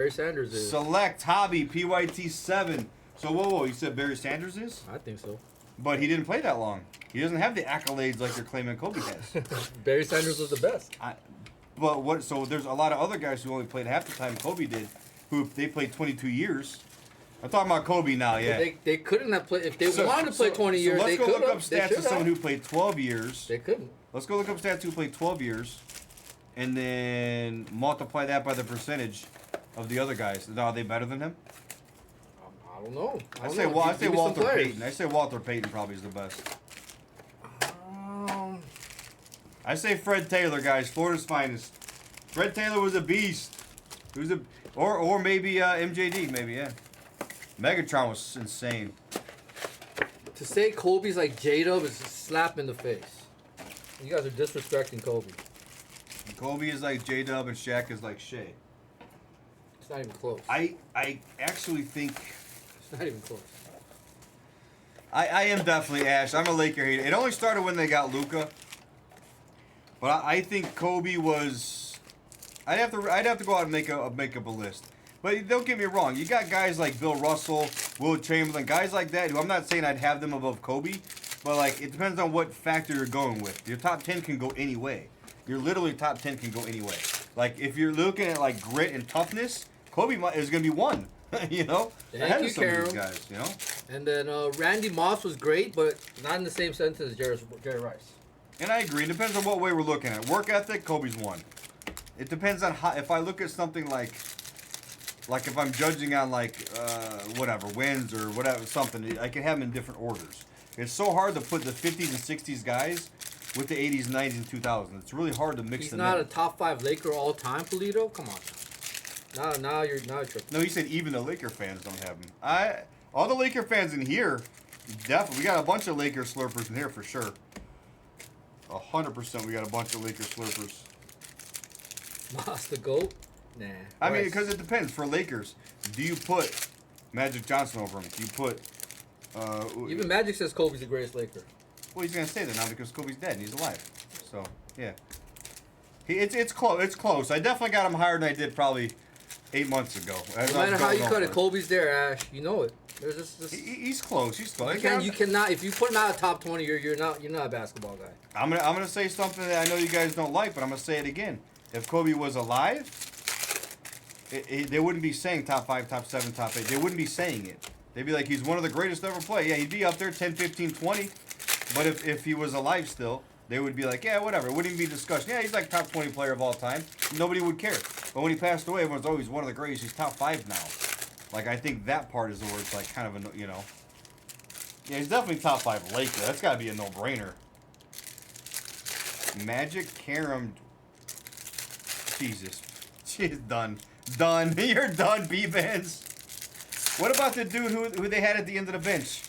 Barry Sanders is. Select Hobby PYT7. So whoa, you said Barry Sanders is? I think so. But he didn't play that long. He doesn't have the accolades like you're claiming Kobe has. Barry Sanders was the best. But what? So there's a lot of other guys who only played half the time Kobe did, who they played 22 years. I'm talking about Kobe now, yeah. They couldn't have played if they wanted to play 20 years. Let's They go could look up have. stats of someone who played 12 years. They couldn't. Let's go look up stats who played 12 years, and then multiply that by the percentage of the other guys. Are they better than him? I don't know. I say Walter Payton. I say Walter Payton probably is the best. I say Fred Taylor, guys, Florida's finest. Fred Taylor was a beast. He was or maybe MJD, maybe, yeah. Megatron was insane. To say Kobe's like J-Dub is a slap in the face. You guys are disrespecting Kobe. Kobe is like J-Dub and Shaq is like Shea. It's not even close. I actually think... It's not even close. I am definitely Ash. I'm a Laker hater. It only started when they got Luka. But I think Kobe was... I'd have to go out and make up a list. But don't get me wrong. You got guys like Bill Russell, Will Chamberlain, guys like that who I'm not saying I'd have them above Kobe. But like it depends on what factor you're going with. Your top 10 can go any way. Your literally top 10 can go any way. Like if you're looking at like grit and toughness, Kobe is going to be one. You know? Thank you, some of Carol. these guys, you know? And then Randy Moss was great, but not in the same sense as Jerry Rice. And I agree. It depends on what way we're looking at. Work ethic, Kobe's one. It depends on how. If I look at something like if I'm judging on whatever wins or whatever something, I can have them in different orders. It's so hard to put the 50s and 60s guys with the 80s, 90s, and 2000s. It's really hard to mix them. He's not a top 5 Laker all time, Polito. Come on. Now you're tripping. No, he said even the Laker fans don't have him. All the Laker fans in here, definitely. We got a bunch of Laker slurpers in here for sure. 100%. We got a bunch of Laker slurpers. Moss the GOAT? Nah. I mean, because it depends. For Lakers, do you put Magic Johnson over him? Do you put... Even Magic says Kobe's the greatest Laker. Well, he's going to say that now because Kobe's dead and he's alive. So, yeah. It's close. It's close. I definitely got him higher than I did probably 8 months ago. No matter how you cut it, Kobe's there, Ash. You know it. There's just he's close. He's close. You cannot. If you put him out of top 20, you're not a basketball guy. I'm gonna say something that I know you guys don't like, but I'm gonna say it again. If Kobe was alive, they wouldn't be saying top 5, top 7, top 8. They wouldn't be saying it. They'd be like, he's one of the greatest to ever play. Yeah, he'd be up there 10, 15, 20. But if he was alive still, they would be like, yeah, whatever. It wouldn't even be discussed. Yeah, he's like top 20 player of all time. Nobody would care. But when he passed away, everyone's always one of the greatest. He's top 5 now. Like, I think that part is where it's like kind of a, you know. Yeah, he's definitely top 5 Laker. That's got to be a no-brainer. Magic Karam. Jesus. She's done. Done. You're done, B-Bands. What about the dude who they had at the end of the bench?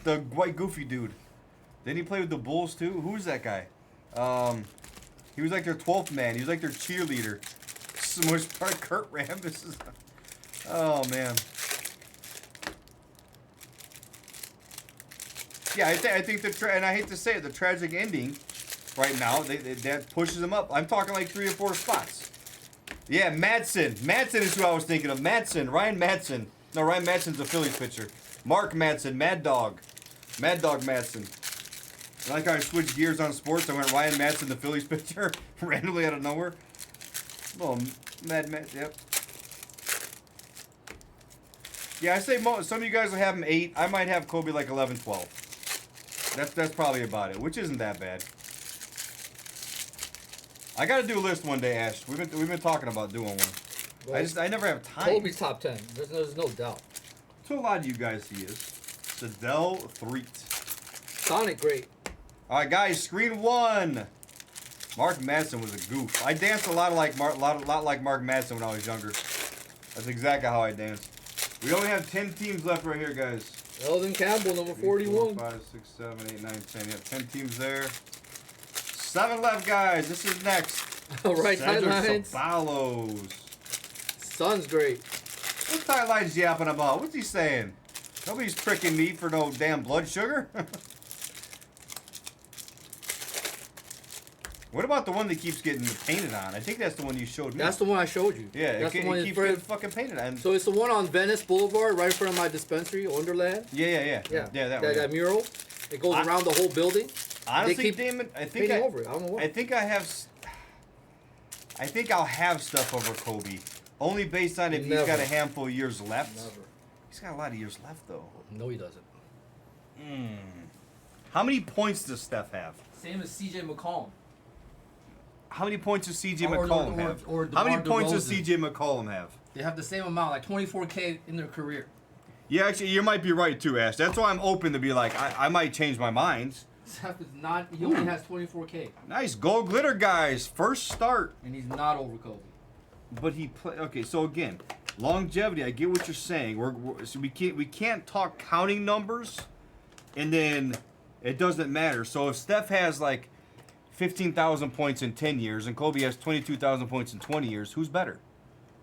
The white goofy dude. Didn't he play with the Bulls too? Who's that guy? He was like their 12th man. He was like their cheerleader. Smush part Kurt Rambis. Oh man. Yeah, I think and I hate to say it, the tragic ending right now that pushes them up. I'm talking like 3 or 4 spots. Yeah, Madsen. Madsen is who I was thinking of. Madsen, Ryan Madsen. No, Ryan Madsen's a Phillies pitcher. Mark Madsen, Mad Dog. Mad Dog Madsen. I like how I switched gears on sports. I went Ryan Madsen, the Phillies pitcher, randomly out of nowhere. Oh, Mad, yep. Yeah, I say some of you guys will have him 8. I might have Kobe like 11, 12. That's probably about it, which isn't that bad. I got to do a list one day, Ash. We've been talking about doing one. Well, I never have time. Kobe's top 10. There's no doubt. To a lot of you guys, he is. Sadell Threet. Sonic, great. All right, guys, screen 1. Mark Madsen was a goof. I danced a lot like Mark Madsen when I was younger. That's exactly how I danced. We only have 10 teams left right here, guys. Eldon Campbell, number 41. 4, 5, 6, 7, 8, 9, 10. Yeah, 10 teams there. 7 left, guys. This is next. Right sidelines. Ceballos. Sun's great. What sidelines yapping about? What's he saying? Nobody's pricking me for no damn blood sugar. What about the one that keeps getting painted on? I think that's the one you showed me. That's the one I showed you. Yeah, that's it the one keeps getting fucking painted on. So it's the one on Venice Boulevard, right in front of my dispensary, Wonderland. Yeah, that one. That mural. It goes around the whole building. Honestly, Damon, I think over it. I don't know what. I think I'll have stuff over Kobe, only based on if he's got a handful of years left. Never. He's got a lot of years left though. No, he doesn't. How many points does Steph have? Same as C.J. McCollum. How many points does C.J. McCollum have? How many points does C.J. McCollum have? They have the same amount, like 24K in their career. Yeah, actually, you might be right too, Ash. That's why I'm open to be like, I might change my mind. Steph is not. He only has 24K. Nice gold glitter, guys. First start. And he's not over Kobe. But he play. Okay, so again, longevity. I get what you're saying. So we can't talk counting numbers, and then it doesn't matter. So if Steph has like 15,000 points in 10 years and Kobe has 22,000 points in 20 years, who's better?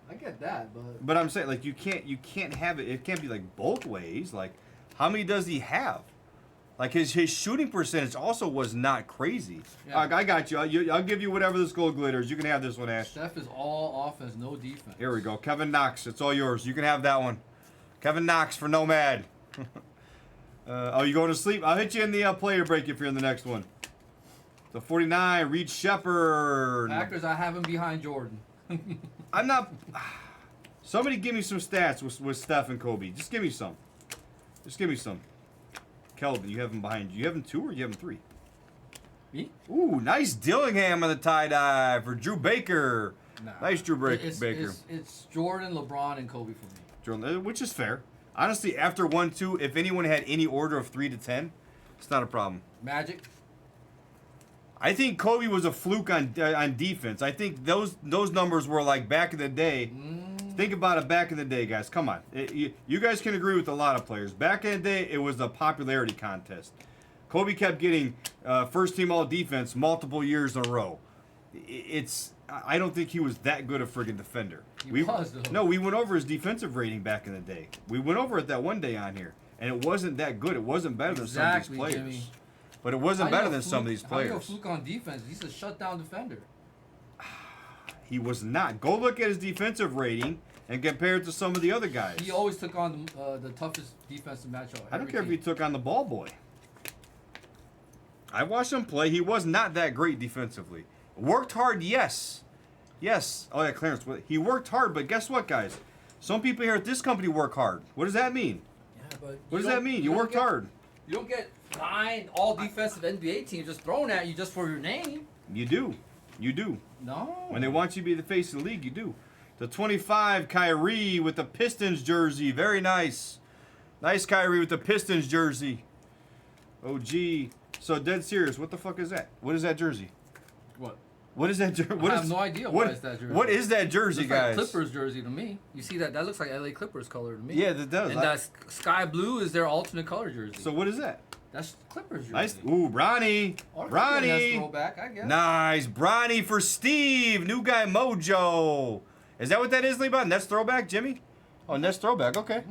I get that, but. But I'm saying like you can't have it. It can't be like both ways. Like how many does he have? Like his shooting percentage also was not crazy. Yeah. I got you. I'll give you whatever this gold glitters. You can have this one, Ash. Steph is all offense, no defense. Here we go. Kevin Knox. It's all yours. You can have that one. Kevin Knox for Nomad. Oh, you going to sleep? I'll hit you in the player break if you're in the next one. The 49, Reed Shepard. Packers, I have him behind Jordan. I'm not. Somebody give me some stats with Steph and Kobe. Just give me some. Just give me some. Kelvin, you have him behind you. You have him 2 or you have him 3? Me? Ooh, nice Dillingham on the tie-dye for Drew Baker. Nah. Nice Drew Baker. It's Jordan, LeBron, and Kobe for me. Jordan, which is fair. Honestly, after 1-2, if anyone had any order of 3 to 10, it's not a problem. Magic? I think Kobe was a fluke on defense. I think those numbers were like back in the day. Think about it back in the day, guys. Come on. You guys can agree with a lot of players. Back in the day, it was a popularity contest. Kobe kept getting first-team all-defense multiple years in a row. I don't think he was that good a friggin' defender. He was, though. No, we went over his defensive rating back in the day. We went over it that one day on here, and it wasn't that good. It wasn't better than some of these players. Jimmy. But it wasn't better than some of these players. How are you a fluke on defense? He's a shutdown defender. He was not. Go look at his defensive rating and compare it to some of the other guys. He always took on the toughest defensive matchup. I don't care if he took on the ball boy. I watched him play. He was not that great defensively. Worked hard, yes. Yes. Oh, yeah, Clarence. He worked hard, but guess what, guys? Some people here at this company work hard. What does that mean? Yeah, but what does that mean? You worked hard. You don't get 9 all-defensive NBA teams just thrown at you just for your name. You do. You do. No. When they want you to be the face of the league, you do. The 25, Kyrie with the Pistons jersey. Very nice. Nice Kyrie with the Pistons jersey. Oh, gee. So, dead serious, what the fuck is that? What is that jersey? What? What is that jersey? I have no idea what is that jersey. What is that jersey, looks guys? Like Clippers jersey to me. You see that? That looks like LA Clippers color to me. Yeah, that does. And that sky blue is their alternate color jersey. So what is that? That's Clippers jersey. Nice. Ooh, Bronny. Bronny. That's throwback, I guess. Nice. Bronny for Steve. New guy Mojo. Is that what that is, Lee Button? That's throwback, Jimmy? Oh, and that's throwback. Okay.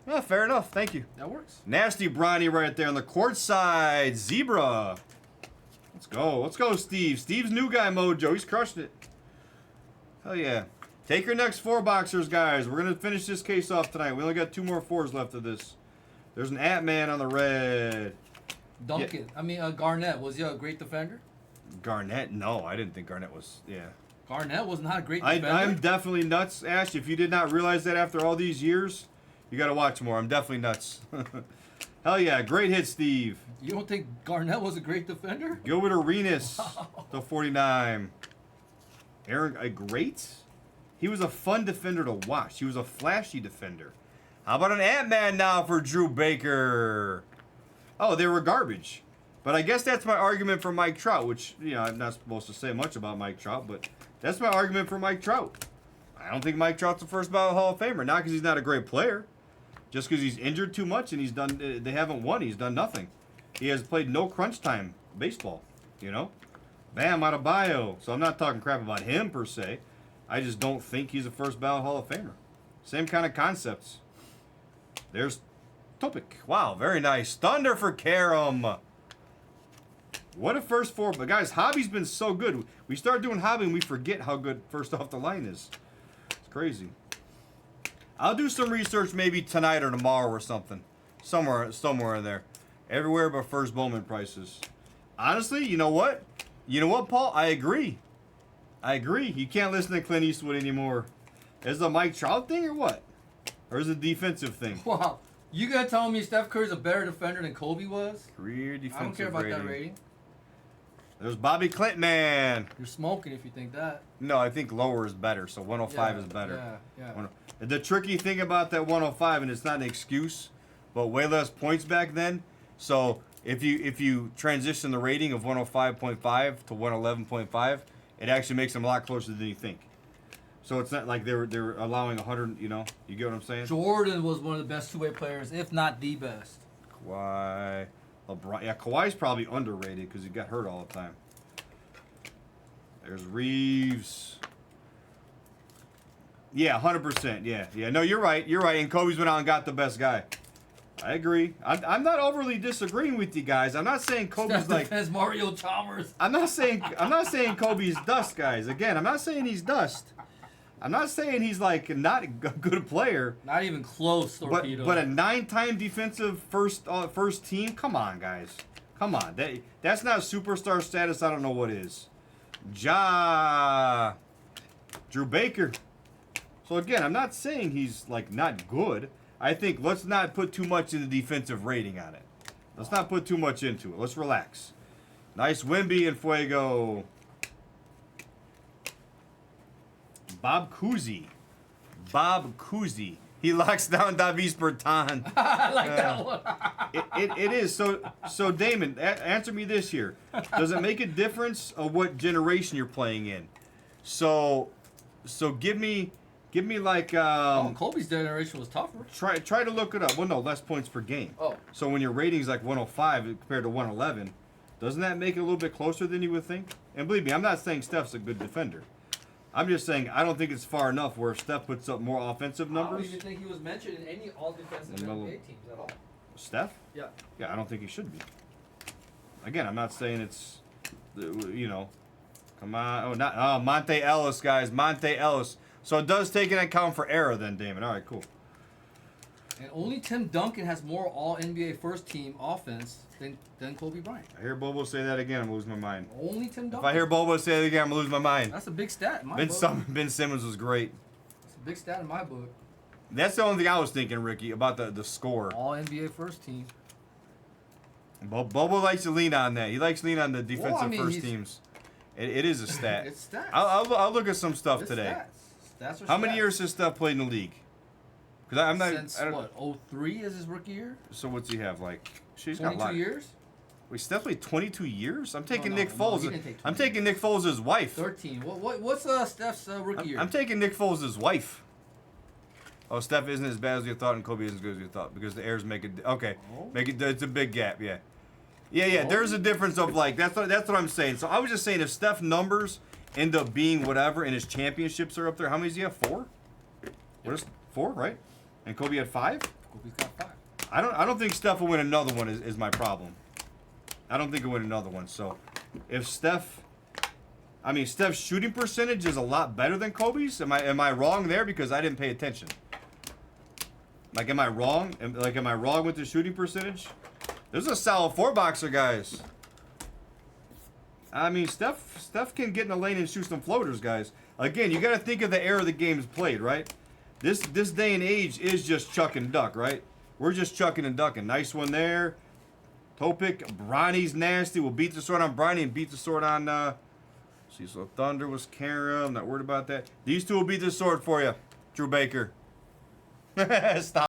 Yeah, fair enough. Thank you. That works. Nasty Bronny right there on the court side. Zebra. Let's go. Let's go, Steve. Steve's new guy Mojo. He's crushed it. Hell yeah. Take your next 4 boxers, guys. We're going to finish this case off tonight. We only got 2 more 4s left of this. There's an Ant-Man on the red. Duncan. Yeah. I mean, Garnett. Was he a great defender? Garnett? No, I didn't think Garnett was. Yeah. Garnett was not a great defender. I'm definitely nuts, Ash. If you did not realize that after all these years, you got to watch more. I'm definitely nuts. Hell yeah. Great hit, Steve. You don't think Garnett was a great defender? Gilbert Arenas, the 49. Aaron, a great? He was a fun defender to watch. He was a flashy defender. How about an Ant-Man now for Drew Baker? Oh, they were garbage. But I guess that's my argument for Mike Trout, which, you know, I'm not supposed to say much about Mike Trout, but that's my argument for Mike Trout. I don't think Mike Trout's the first ballot Hall of Famer. Not because he's not a great player. Just because he's injured too much and he's done. They haven't won. He's done nothing. He has played no crunch time baseball, you know? Bam Adebayo. So I'm not talking crap about him per se. I just don't think he's a first ballot Hall of Famer. Same kind of concepts. There's Topic. Wow, very nice. Thunder for Karam. What a first four. But, guys, Hobby's been so good. We start doing Hobby and we forget how good first off the line is. It's crazy. I'll do some research maybe tonight or tomorrow or something. Somewhere in there. Everywhere but first Bowman prices. Honestly, you know what? You know what, Paul? I agree. You can't listen to Clint Eastwood anymore. Is it a Mike Trout thing or what? Or is it a defensive thing? Wow. You gonna tell me Steph Curry's a better defender than Kobe was? Career defensive I don't care about that rating. There's Bobby Clint, man. You're smoking if you think that. No, I think lower is better, so 105 is better. Yeah. The tricky thing about that 105, and it's not an excuse, but way less points back then. So if you transition the rating of 105.5 to 111.5, it actually makes them a lot closer than you think. So it's not like they're allowing 100. You know, you get what I'm saying? Jordan was one of the best two-way players, if not the best. Kawhi, LeBron. Yeah, Kawhi's probably underrated because he got hurt all the time. There's Reeves. Yeah, 100%. Yeah. No, you're right. And Kobe's went out and got the best guy. I agree. I'm not overly disagreeing with you guys. I'm not saying Kobe's like as Mario Chalmers. I'm not saying Kobe's dust, guys. Again, I'm not saying he's dust. I'm not saying he's like not a good player. Not even close, Torpedo. But a 9-time defensive first team. Come on, guys. Come on. That's not superstar status. I don't know what is. Drew Baker. So again, I'm not saying he's like not good. I think let's not put too much in the defensive rating on it. Let's not put too much into it. Let's relax. Nice Wemby and Fuego. Bob Cousy. He locks down Davis Bertan. I like that one. It is. So Damon, answer me this here. Does it make a difference of what generation you're playing in? So give me like Kobe's generation was tougher. Try to look it up. Well, no, less points per game. Oh. So when your rating's like 105 compared to 111, doesn't that make it a little bit closer than you would think? And believe me, I'm not saying Steph's a good defender. I'm just saying I don't think it's far enough where Steph puts up more offensive numbers. I don't even think he was mentioned in any all-defensive NBA teams at all. Steph? Yeah. Yeah, I don't think he should be. Again, I'm not saying it's, come on. Monte Ellis, guys. Monte Ellis. So it does take into account for error then, Damon. All right, cool. And only Tim Duncan has more all-NBA first-team offense than Kobe Bryant. I hear Bobo say that again, I'm losing my mind. Only Tim Duncan. If I hear Bobo say that again, I'm losing my mind. That's a big stat in my book. Ben Simmons was great. That's a big stat in my book. That's the only thing I was thinking, Ricky, about the score. All-NBA first team. Bobo likes to lean on that. He likes to lean on the defensive first teams. It is a stat. It's stats. I'll look at some stuff It's today. Stats are How stats. many years has Steph played in the league? Because I'm not. Since what? 03 is his rookie year. So what's he have like? She's 22 got a lot. years. Wait, Steph played 22 years? I'm taking No, Nick Foles. he didn't take 20 I'm taking Nick Foles' wife. 13. What's Steph's rookie year? I'm taking Nick Foles' wife. Oh, Steph isn't as bad as you thought, and Kobe isn't as good as you thought because the errors make it. Okay, make it. It's a big gap. Yeah. There's a difference of like that's what I'm saying. So I was just saying if Steph numbers end up being whatever and his championships are up there, how many does he have? 4? What is 4, right? And Kobe had 5. Kobe's got 5. I don't think Steph will win another one. Is my problem. I don't think he'll win another one. So if Steph's shooting percentage is a lot better than Kobe's. Am I wrong there because I didn't pay attention? Like, am I wrong? Am I wrong with the shooting percentage? This is a solid 4-boxer, guys. I mean, Steph can get in the lane and shoot some floaters, guys. Again, you got to think of the era the game's played, right? This day and age is just chuck and duck, right? We're just chucking and ducking. Nice one there. Toe pick. Bronny's nasty. We'll beat the sword on Bronny and beat the sword on... so Thunder was Kara. I'm not worried about that. These two will beat the sword for you. Drew Baker. Stop.